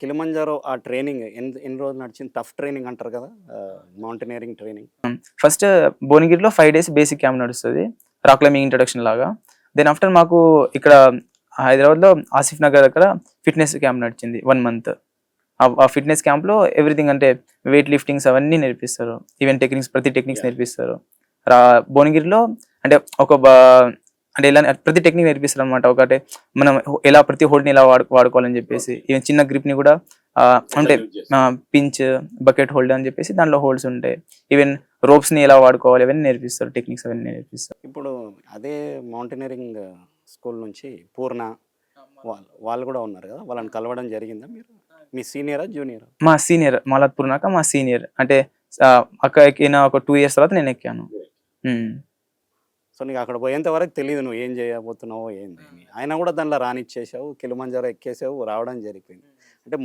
Kilimanjaro ఆ training ఎన్ని రోజులు నడిచింది? టఫ్ ట్రైనింగ్ అంటారు కదా! Mountaineering training. ఫస్ట్ భువనగిరిలో 5 డేస్ బేసిక్ క్యాంప్ నడుస్తది. రాక్ క్లైంబింగ్ ఇంట్రడక్షన్ లాగా. దెన్ ఆఫ్టర్ మాకు ఇక్కడ హైదరాబాద్‌లో ఆసిఫ్ నగర్ దగ్గర ఫిట్‌నెస్ క్యాంప్ నడిచింది 1 మంత్. ఆ ఫిట్‌నెస్ క్యాంప్‌లో ఎవ్రీథింగ్ అంటే వెయిట్ లిఫ్టింగ్స్ అవన్నీ నేర్పిస్తారు. ఈవెన్ టెక్నిక్స్ ప్రతి టెక్నిక్స్ యాహ్! నేర్పిస్తారు. భువనగిరిలో అంటే ఒక బా అంటే ఎలా ప్రతి టెక్నిక్ నేర్పిస్తారనమాట. ఒకటే మనం ఎలా ప్రతి హోల్డ్‌ని ఎలా వాడుకోవాలని చెప్పేసి. ఓకే. ఈవెన్ చిన్న గ్రిప్‌ని కూడా ఎట్లా అంటే యూజ్ చేస్తారు? పించ్, బకెట్ హోల్డ్ అని చెప్పేసి దాంట్లో హోల్డ్స్ ఉంటాయి. ఈవెన్ రోప్స్‌ని ఎలా వాడుకోవాలి అవన్నీ నేర్పిస్తారు. టెక్నిక్స్ అవన్నీ నేర్పిస్తారు. ఇప్పుడు అదే మౌంటైనరింగ్ స్కూల్ నుంచి పూర్ణ వాళ్ళు కూడా ఉన్నారు కదా! వాళ్ళని కలవడం జరిగిందా మీరు? మీ సీనియరా? జూనియరా? మా సీనియర్ మాలత్పూర్‌నాక మా సీనియర్ అంటే అక్క ఎక్కిన ఒక 2 ఇయర్స్ తర్వాత నేను ఎక్కాను. హ్మ్. సో, నీకు అక్కడ పోయేంత వరకు తెలీదు నువ్వు ఏం చేయబోతున్నావో ఏంది అని. అయినా కూడా దాంట్లో రానిచ్చేసావు. కిలిమంజారో ఎక్కేసావు. రావడం జరిగిపోయింది. అంటే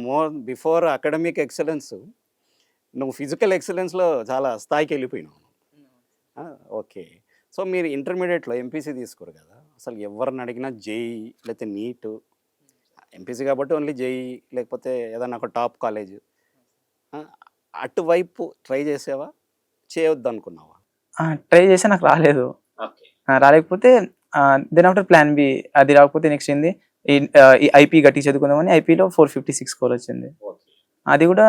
బిఫోర్ అకాడమిక్ ఎక్సలెన్స్ నువ్వు ఫిజికల్ ఎక్సలెన్స్‌లో చాలా స్థాయికెళ్ళిపోయినావు. ఆ! ఓకే. సో, మీరు ఇంటర్మీడియేట్‌లో ఎంపీసీ తీసుకోరు కదా! అసలు ఎవరిని అడిగినా జేఈఈ లేకపోతే నీటు. ఎంపీసీ కాబట్టి ఓన్లీ జేఈఈ లేకపోతే ఏదన్నా ఒక టాప్ కాలేజ్. ఆ! అటువైపు ట్రై చేసావా? చేయొద్దనుకున్నావా? ట్రై చేశా నాకు రాలేదు. ఓకే. రాలేకపోతే దెన్ ఆఫ్టర్ ప్లాన్ బి అది రాకపోతే నెక్స్ట్ ఏంది ఈ ఐపీ గట్టిగా చదువుకుందామని ఐపీలో 456 స్కోర్ వచ్చింది. ఓకే. అది కూడా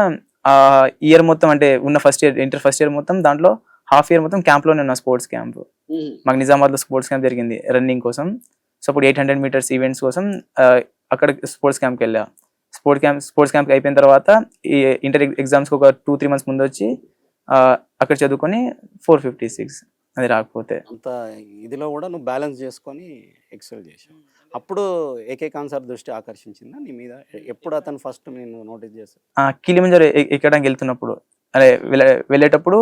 ఇయర్ మొత్తం అంటే ఉన్న ఇంటర్ ఫస్ట్ ఇయర్ మొత్తం దాంట్లో హాఫ్ ఇయర్ మొత్తం క్యాంప్‌లోనే ఉన్నా స్పోర్ట్స్ క్యాంప్. మాకు నిజామాబాద్‌లో స్పోర్ట్స్ క్యాంప్ జరిగింది రన్నింగ్ కోసం. సో, అప్పుడు 800 మీటర్స్ ఈవెంట్స్ కోసం అక్కడ స్పోర్ట్స్ క్యాంప్‌కెళ్ళా. స్పోర్ట్స్ క్యాంప్ అయిపోయిన తర్వాత ఈ ఇంటర్ ఎగ్జామ్స్‌కి ఒక 2, 3 మంత్స్ ముందొచ్చి అక్కడ చదువుకొని 456 అది రాకపోతే. అంత ఇదిలో కూడా నువ్వు బ్యాలెన్స్ చేసుకొని ఎక్సెల్ చేసావు. అప్పుడు ఏకే ఖాన్ సార్ దృష్టి ఆకర్షించిందా నీ మీద? ఎప్పుడు అతను ఫస్ట్ నిన్ను నోటీస్ చేసారు? కిలిమంజారో ఎక్కడానికి వెళ్తున్నప్పుడు అదే వెళ్ళేటప్పుడు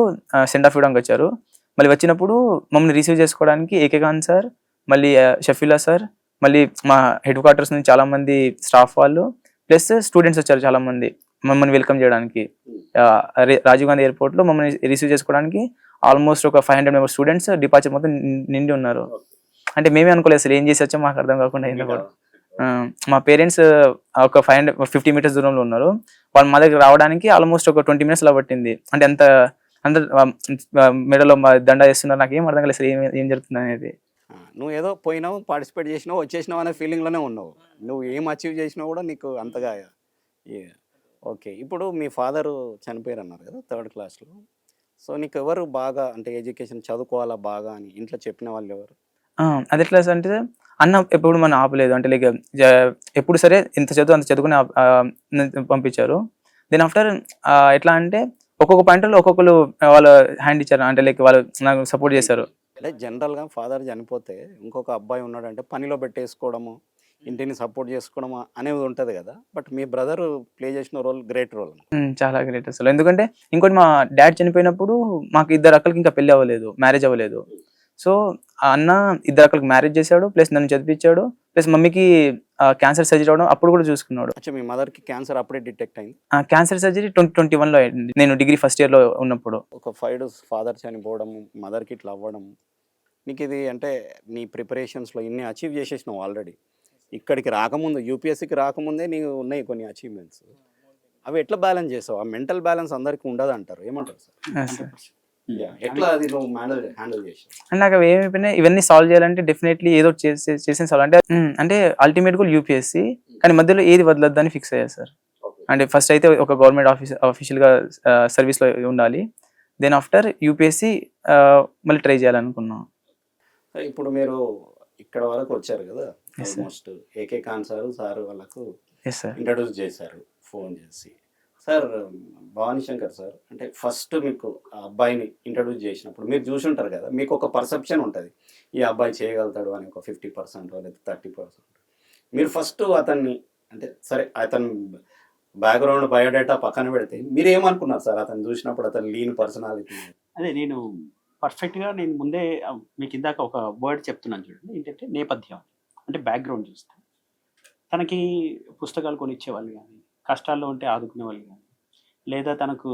సెండ్ ఆఫ్ ఇవ్వడానికి వచ్చారు. మళ్ళీ వచ్చినప్పుడు మమ్మల్ని రిసీవ్ చేసుకోవడానికి ఏకే ఖాన్ సార్, మళ్ళీ షఫీలా సార్, మళ్ళీ మా హెడ్ క్వార్టర్స్ నుంచి చాలామంది స్టాఫ్ వాళ్ళు ప్లస్ స్టూడెంట్స్ వచ్చారు చాలామంది మమ్మల్ని వెల్కమ్ చేయడానికి. రాజీవ్ గాంధీ ఎయిర్‌పోర్ట్‌లో మమ్మల్ని రిసీవ్ చేసుకోవడానికి ఆల్మోస్ట్ ఒక 500 మెంబర్స్ స్టూడెంట్స్ డిపార్చర్ మొత్తం నిండి ఉన్నారు. అంటే మేమే అనుకోలేదు అసలు ఏం చేసి వచ్చామో మాకు అర్థం కాకుండా అయింది కూడా. మా పేరెంట్స్ ఒక 550 మీటర్స్ దూరంలో ఉన్నారు. వాళ్ళు మా దగ్గర రావడానికి ఆల్మోస్ట్ ఒక 20 మినిట్స్ అలా పట్టింది. అంటే ఎంత అందరు మెడలో దండ వేస్తున్నారు. నాకేం అర్థం కాలేదు అసలు ఏం జరుగుతుంది అనేది. నువ్వు ఏదో పోయినావు, పార్టిసిపేట్ చేసినావు, వచ్చేసినావు అనే ఫీలింగ్‌లోనే ఉన్నావు. నువ్వు ఏం అచీవ్ చేసినా కూడా నీకు అంతగా ఏ ఓకే. ఇప్పుడు మీ ఫాదరు చనిపోయారన్నారు కదా! థర్డ్ క్లాస్‌లో. సో, నీకెవరు బాగా అంటే ఎడ్యుకేషన్ చదువుకోవాలా బాగా అని ఇంట్లో చెప్పిన వాళ్ళెవరు? అది ఎట్లా అంటే అన్న ఎప్పుడు మనం ఆపలేదు. అంటే లైక్ జ ఎప్పుడు సరే ఇంత చదువు అంత చదువుకొని పంపించారు. దెన్ ఆఫ్టర్ ఎట్లా అంటే ఒక్కొక్క పాయింట్‌లో ఒక్కొక్కళ్ళు వాళ్ళ హ్యాండ్ ఇచ్చారు. అంటే లైక్ వాళ్ళు నాకు సపోర్ట్ చేశారు. అంటే జనరల్‌గా ఫాదర్ చనిపోతే ఇంకొక అబ్బాయి ఉన్నాడంటే పనిలో పెట్టేసుకోవడము, ఇంటిని సపోర్ట్ చేసుకోవడం అనేది ఉంటది కదా! బట్ మీ బ్రదరు ప్లే చేసిన రోల్ గ్రేట్ రోల్. చాలా గ్రేట్ అసలు. ఎందుకంటే ఇంకోటి మా డ్యాడ్ చనిపోయినప్పుడు మాకు ఇద్దరు అక్కలకి ఇంకా పెళ్లి అవ్వలేదు. మ్యారేజ్ అవ్వలేదు. సో, ఆ అన్న ఇద్దరు అక్కలకి మ్యారేజ్ చేశాడు. ప్లస్ నన్ను చదివిపించాడు. ప్లస్ మమ్మీకి క్యాన్సర్ సర్జరీ అవ్వడం అప్పుడు కూడా చూసుకున్నాడు. అచ్చా! మీ మదర్‌కి క్యాన్సర్ అప్పుడే డిటెక్ట్ అయింది. క్యాన్సర్ సర్జరీ 2021లో అయింది. నేను డిగ్రీ ఫస్ట్ ఇయర్‌లో ఉన్నప్పుడు. ఒక 5 డేస్ ఫాదర్ చనిపోవడం, మదర్‌కి ఇట్లా అవ్వడం. నీకిది అంటే నీ ప్రిపరేషన్స్‌లో ఇన్ని అచీవ్ చేసేసినావు ఆల్రెడీ. ఇక్కడికి రాకముందు యూపీఎస్సీకి రాకముందే నీకు ఉన్నాయి కొన్ని అచీవ్‌మెంట్స్. అవి ఎట్లా బ్యాలెన్స్ చేసావు? ఆ మెంటల్ బ్యాలెన్స్ అందరికి ఉండదంటారు. ఏమంటారు సార్? ఎట్లా అది నువ్వు హ్యాండిల్ చేసావు? అండ్ నాకు అవి ఏమైపోయినాయి ఇవన్నీ సాల్వ్ చేయాలంటే డెఫినెట్‌లీ ఏదో ఒకటి చేసేసి సాల్వ్ అంటే అంటే అల్టిమేట్ గోల్ యూపీఎస్సీ. కానీ మధ్యలో ఏది వదలొద్దని ఫిక్స్ అయ్యా సార్. అంటే ఫస్ట్ అయితే ఒక గవర్నమెంట్ ఆఫీషియల్‌గా సర్వీస్‌లో ఉండాలి. దెన్ ఆఫ్టర్ యూపీఎస్సీ మళ్ళీ ట్రై చేయాలనుకున్నాం. ఇప్పుడు మీరు ఇక్కడ వరకు వచ్చారు కదా! Yes sir. Almost AK Khan sir వాళ్ళకు యెస్ సార్. ఇంట్రడ్యూస్ చేశారు ఫోన్ చేసి. సార్ భవానీ శంకర్ సార్ అంటే ఫస్ట్ మీకు ఆ అబ్బాయిని ఇంట్రడ్యూస్ చేసినప్పుడు మీరు చూసుంటారు కదా! మీకు ఒక పర్సెప్షన్ ఉంటది. ఈ అబ్బాయి చేయగలుగుతాడు అని ఒక 50% లేదా 30%. మీరు ఫస్ట్ అతన్ని అంటే సరే అతను బ్యాక్‌గ్రౌండ్ బయోడేటా పక్కన పెడితే మీరేమనుకున్నారు సార్ అతన్ని చూసినప్పుడు అతని లీన్ పర్సనాలిటీ? అదే నేను పర్ఫెక్ట్‌గా నేను ముందే మీకు ఇందాక ఒక వర్డ్ చెప్తున్నాను చూడండి. ఏంటంటే నేపథ్యం. అంటే బ్యాక్‌గ్రౌండ్ చూస్తే. తనకి పుస్తకాలు కొనిచ్చేవాళ్ళు గానీ, కష్టాల్లో ఉంటే ఆదుకునేవాళ్ళు గానీ, లేదా తనకు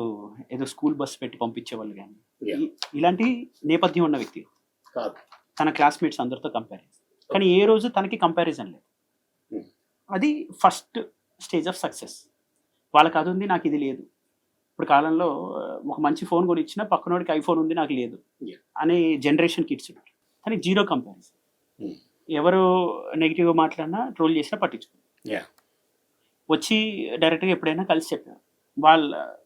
ఏదో స్కూల్ బస్ పెట్టి పంపించేవాళ్ళు గానీ, యాహ్! ఇలాంటి నేపథ్యం ఉన్న వ్యక్తి. కాదు. తన క్లాస్‌మేట్స్ అందరితో కంపారిజన్. కానీ ఏ రోజు తనకి కంపారిజన్ లేదు. హ్మ్. అది ఫస్ట్ స్టేజ్ ఆఫ్ సక్సెస్. వాళ్ళకి అది ఉంది, నాకు ఇది లేదు. ఇప్పుడు కాలంలో ఒక మంచి ఫోన్ కొని ఇచ్చినా పక్కనోడికి ఐఫోన్ ఉంది, నాకు లేదు Yeah. అనే జనరేషన్ కిడ్స్ ఉన్నారు. కానీ జీరో కంపారిజన్. Hmm. ఎవరు నెగిటివ్గా మాట్లాడినా ట్రోల్ చేసినా పట్టించుకోరు. Yeah. వచ్చి డైరెక్ట్గా ఎప్పుడైనా కలిసి చెప్పారు.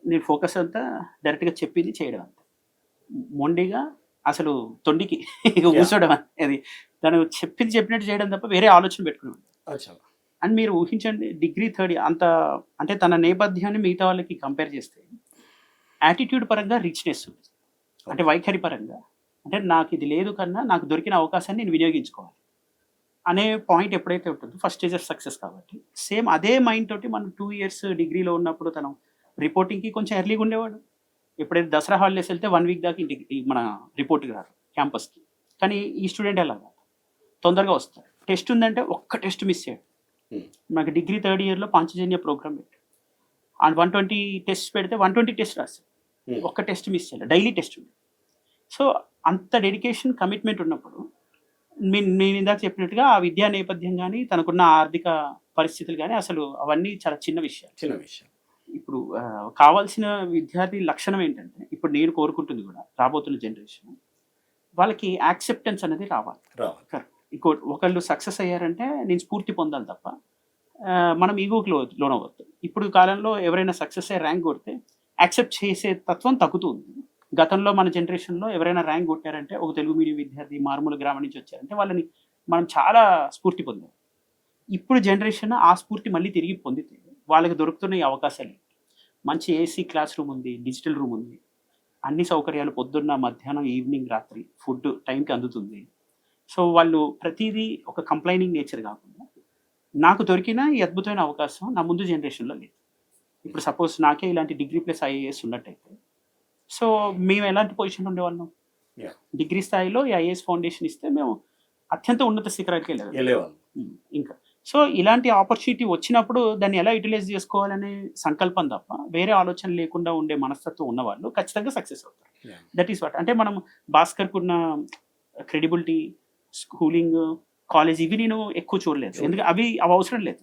నేను ఫోకస్ అంతా డైరెక్ట్గా చెప్పింది చేయడం అంతే. మొండిగా అసలు తొండికి ఇక కూర్చోవడం అది తను చెప్పింది చెప్పినట్టు చేయడం తప్ప వేరే ఆలోచన పెట్టుకున్నాడు. అచ్చా. అండ్ మీరు ఊహించండి, డిగ్రీ థర్డ్ అంత అంటే తన నేపథ్యాన్ని మిగతా వాళ్ళకి కంపేర్ చేస్తే యాటిట్యూడ్ పరంగా రిచ్నెస్ ఉంది, అంటే వైఖరి పరంగా అంటే నాకు ఇది లేదు కన్నా నాకు దొరికిన అవకాశాన్ని నేను వినియోగించుకోవాలి అనే పాయింట్ ఎప్పుడైతే ఉంటుందో ఫస్ట్ స్టేజ్ ఆఫ్ సక్సెస్. కాబట్టి సేమ్ అదే మైండ్ తోటి మనం 2 years డిగ్రీలో ఉన్నప్పుడు తను రిపోర్టింగ్కి కొంచెం ఎర్లీగా ఉండేవాడు. ఎప్పుడైతే దసరా హాలిడేస్ వెళ్తే 1 week దాకా ఇంటికి మన రిపోర్ట్కి రారు క్యాంపస్కి. కానీ ఈ స్టూడెంట్ ఎలా కాదు, తొందరగా వస్తారు. టెస్ట్ ఉందంటే ఒక్క టెస్ట్ మిస్ చేయడు. నాకు డిగ్రీ థర్డ్ ఇయర్లో పాంచజన్య ప్రోగ్రామ్ పెట్టాడు. అండ్ 120 టెస్ట్ పెడితే 120 టెస్ట్ రాస్తాడు, ఒక్క టెస్ట్ మిస్ చేయలేదు. డైలీ టెస్ట్ ఉంది. సో అంత డెడికేషన్ కమిట్మెంట్ ఉన్నప్పుడు నేను ఇందాక చెప్పినట్టుగా ఆ విద్యా నేపథ్యం కానీ తనకున్న ఆర్థిక పరిస్థితులు కానీ అసలు అవన్నీ చాలా చిన్న విషయాలు. చిన్న విషయం. ఇప్పుడు కావాల్సిన విద్యార్థి లక్షణం ఏంటంటే ఇప్పుడు నేను కోరుకుంటుంది కూడా రాబోతున్న జనరేషన్ వాళ్ళకి యాక్సెప్టెన్స్ అనేది రావాలి. కరెక్ట్. ఒకళ్ళు సక్సెస్ అయ్యారంటే నేను స్ఫూర్తి పొందాలి తప్ప మనం ఈగోకి లోనవద్దు. ఇప్పుడు కాలంలో ఎవరైనా సక్సెస్ అయ్యి ర్యాంక్ కొడితే యాక్సెప్ట్ చేసే తత్వం తగ్గుతుంది. గతంలో మన జనరేషన్లో ఎవరైనా ర్యాంక్ కొట్టారంటే ఒక తెలుగు మీడియం విద్యార్థి మారుమూల గ్రామం నుంచి వచ్చారంటే వాళ్ళని మనం చాలా స్ఫూర్తి పొందాం. ఇప్పుడు జనరేషన్ ఆ స్ఫూర్తి మళ్ళీ తిరిగి పొందితే వాళ్ళకి దొరుకుతున్న ఈ అవకాశాలు మంచి ఏసీ క్లాస్ రూమ్ ఉంది, డిజిటల్ రూమ్ ఉంది, అన్ని సౌకర్యాలు పొద్దున్న మధ్యాహ్నం ఈవినింగ్ రాత్రి ఫుడ్ టైంకి అందుతుంది. సో వాళ్ళు ప్రతిదీ ఒక కంప్లైనింగ్ నేచర్ కాకుండా నాకు దొరికిన ఈ అద్భుతమైన అవకాశం నా ముందు జనరేషన్లో లేదు. ఇప్పుడు సపోజ్ నాకే ఇలాంటి డిగ్రీ ప్లస్ ఐఏఎస్ ఉన్నట్టయితే సో మేము ఎలాంటి పొజిషన్ ఉండేవాళ్ళం? డిగ్రీ స్థాయిలో ఈ ఐఏఎస్ ఫౌండేషన్ ఇస్తే మేము అత్యంత ఉన్నత శిఖరానికి వెళ్ళేవాళ్ళం. ఇంకా సో ఇలాంటి ఆపర్చునిటీ వచ్చినప్పుడు దాన్ని ఎలా యూటిలైజ్ చేసుకోవాలనే సంకల్పం తప్ప వేరే ఆలోచన లేకుండా ఉండే మనస్తత్వం ఉన్నవాళ్ళు ఖచ్చితంగా సక్సెస్ అవుతారు. That is what. అంటే మనం భాస్కర్కు ఉన్న క్రెడిబిలిటీ, స్కూలింగ్, కాలేజ్ ఇవి నేను ఎక్కువ చూడలేదు, ఎందుకంటే అవి అవసరం లేదు.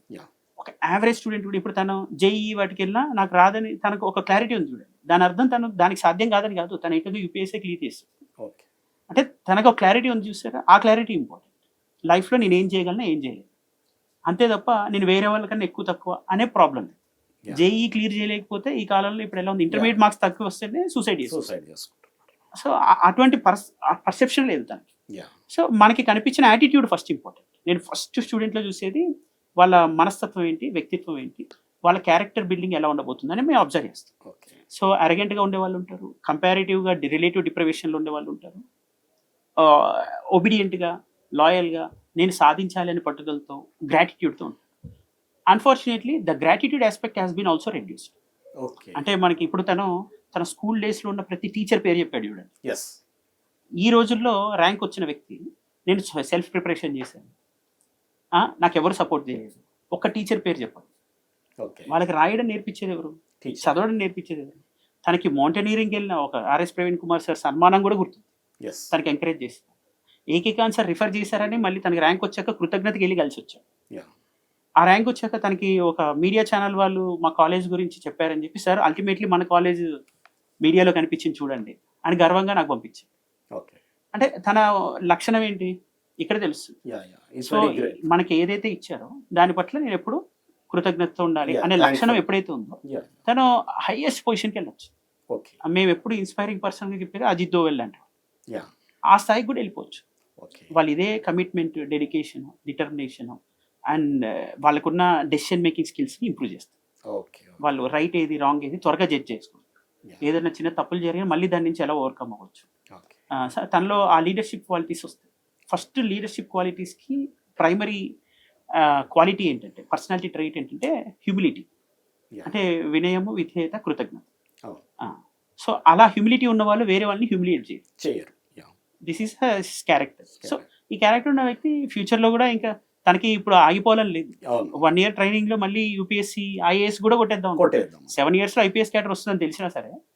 ఒక యావరేజ్ స్టూడెంట్ కూడా ఇప్పుడు తను జేఈ వాటికి వెళ్ళినా నాకు రాదని తనకు ఒక క్లారిటీ ఉంది చూడండి. దాని అర్థం తను దానికి సాధ్యం కాదని కాదు, తను ఎక్కువ యూపీఎస్సీ క్లియర్ చేస్తుంది. అంటే తనకు ఒక క్లారిటీ ఉంది చూసారా, ఆ క్లారిటీ ఇంపార్టెంట్. లైఫ్లో నేను ఏం చేయగలను ఏం చేయలేదు అంతే తప్ప నేను వేరే వాళ్ళకన్నా ఎక్కువ తక్కువ అనే ప్రాబ్లం లేదు. జేఈ క్లియర్ చేయలేకపోతే ఈ కాలంలో ఇప్పుడు ఎలా ఉంది, ఇంటర్మీడియట్ మార్క్స్ తక్కువ వస్తేనే సూసైడ్ చేసుకుంటారు. సో అటువంటి పర్సెప్షన్ లేదు తనకి. సో మనకి కనిపించిన యాటిట్యూడ్ ఫస్ట్ ఇంపార్టెంట్. నేను ఫస్ట్ స్టూడెంట్లో చూసేది వాళ్ళ మనస్తత్వం ఏంటి, వ్యక్తిత్వం ఏంటి, వాళ్ళ క్యారెక్టర్ బిల్డింగ్ ఎలా ఉండబోతుందని మేము అబ్జర్వ్ చేస్తాం. సో అరగెంట్గా ఉండే వాళ్ళు ఉంటారు, కంపారిటివ్గా రిలేటివ్ డిప్రవేషన్లో ఉండే వాళ్ళు ఉంటారు, ఒబీడియంట్గా లాయల్గా నేను సాధించాలి అనే పట్టుదలతో గ్రాటిట్యూడ్తో ఉంటారు. Unfortunately the gratitude aspect has been also reduced. అంటే మనకి ఇప్పుడు తన స్కూల్ డేస్లో ఉన్న ప్రతి టీచర్ పేరు చెప్పాడు చూడండి. ఈ రోజుల్లో ర్యాంక్ వచ్చిన వ్యక్తి నేను సెల్ఫ్ ప్రిపరేషన్ చేశాను, నాకు ఎవరు సపోర్ట్ చేయలేదు, ఒక్క టీచర్ పేరు చెప్పాలి. వాళ్ళకి రాయడం నేర్పించేది ఎవరు, చదవడం నేర్పించేది ఎవరు? తనకి మౌంటైనీరింగ్కి వెళ్ళిన ఒక ఆర్ఎస్ ప్రవీణ్ కుమార్ సార్ సన్మానం కూడా గుర్తుంది, తనకి ఎంకరేజ్ చేస్తారు. ఏకీకాంత్ సార్ రిఫర్ చేశారని మళ్ళీ తనకి ర్యాంక్ వచ్చాక కృతజ్ఞతకి వెళ్ళి కలిసి వచ్చాడు. ఆ ర్యాంక్ వచ్చాక తనకి ఒక మీడియా ఛానల్ వాళ్ళు మా కాలేజ్ గురించి చెప్పారని చెప్పి, సార్ అల్టిమేట్లీ మన కాలేజ్ మీడియాలో కనిపించింది చూడండి అని గర్వంగా నాకు పంపించారు. అంటే తన లక్షణం ఏంటి ఇక్కడ తెలుస్తుంది. సో మనకి ఏదైతే ఇచ్చారో దాని పట్ల నేను ఎప్పుడు కృతజ్ఞతతో ఉండాలి అనే లక్షణం ఎప్పుడైతే ఉందో తను హైయెస్ట్ పొజిషన్కి వెళ్ళొచ్చు. మేము ఎప్పుడు ఇన్స్పైరింగ్ పర్సన్గా చెప్పేది అజిత్ దోవెల్ అంటే ఆ స్థాయికి కూడా వెళ్ళిపోవచ్చు. వాళ్ళు ఇదే కమిట్మెంట్, డెడికేషన్, డిటర్మినేషన్ అండ్ వాళ్ళకున్న డెసిషన్ మేకింగ్ స్కిల్స్ని ఇంప్రూవ్ చేస్తారు. వాళ్ళు రైట్ ఏది రాంగ్ ఏది త్వరగా జడ్జ్ చేసుకుంటారు. ఏదైనా చిన్న తప్పులు జరిగినా మళ్ళీ దాని నుంచి ఎలా ఓవర్కమ్ అవ్వచ్చు. తనలో ఆ లీడర్షిప్ క్వాలిటీస్ వస్తాయి. ఫస్ట్ లీడర్షిప్ క్వాలిటీస్కి ప్రైమరీ క్వాలిటీ ఏంటంటే, పర్సనాలిటీ ట్రైట్ ఏంటంటే హ్యూమిలిటీ, అంటే వినయము, విధేయత, కృతజ్ఞత. సో అలా హ్యూమిలిటీ ఉన్న వాళ్ళు వేరే వాళ్ళని హ్యూమిలియేట్ చేయరు. This is his character. So ఈ క్యారెక్టర్ ఉన్న వ్యక్తి ఫ్యూచర్లో కూడా ఇంకా తనకి ఇప్పుడు ఆగిపోవాలని లేదు. 1 year ట్రైనింగ్లో మళ్ళీ యూపీఎస్సీ, ఐఏఎస్ కూడా కొట్టేద్దాం. 7 yearsలో ఐపీఎస్ క్యాడర్ వస్తుందని తెలిసినా సరే